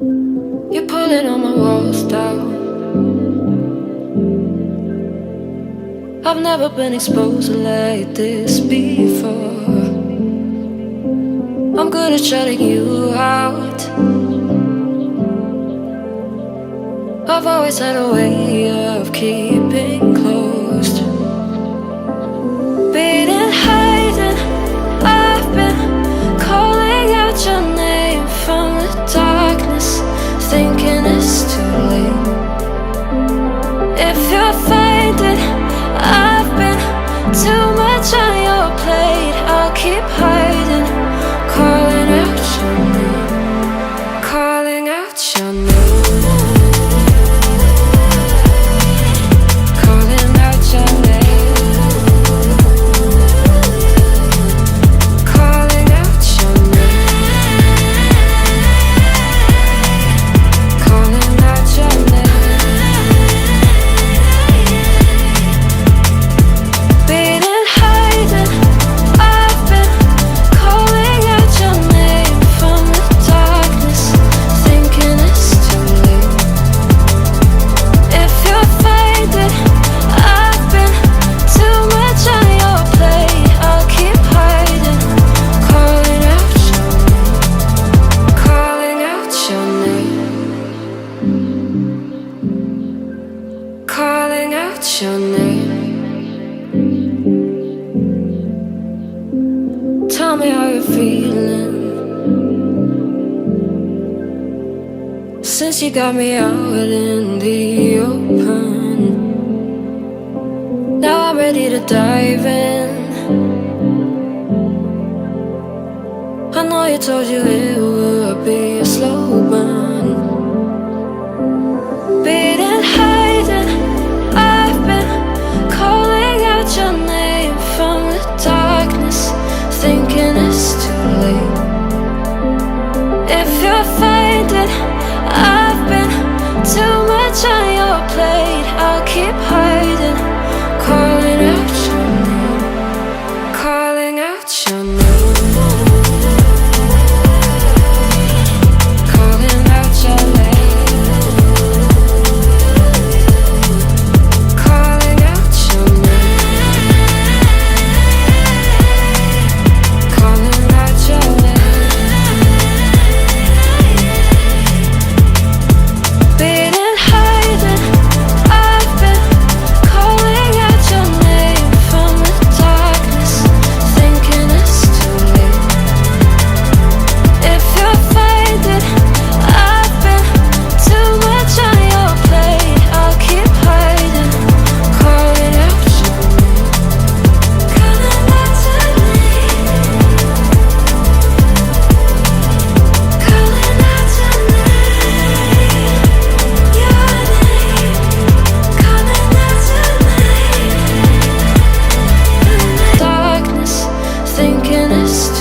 You're pulling on my walls down. I've never been exposed like this before. I'm good at shutting you out. I've always had a way of keeping closed. Beating, hiding, I've been calling out your name from the darkness, thinking it's too late. If you're finding I've been too much on your plate, I'll keep hiding, calling out your name, calling out your name. Calling out your name. Tell me how you're feeling since you got me out in the open. Now I'm ready to dive in. I know you told you it would be a slow burn. Beating, hiding, I've been calling out your name from the darkness, thinking it's too late. If you're finding I've been too much on your plate, I'll keep hiding, calling out your name, calling out your name. Thinking it's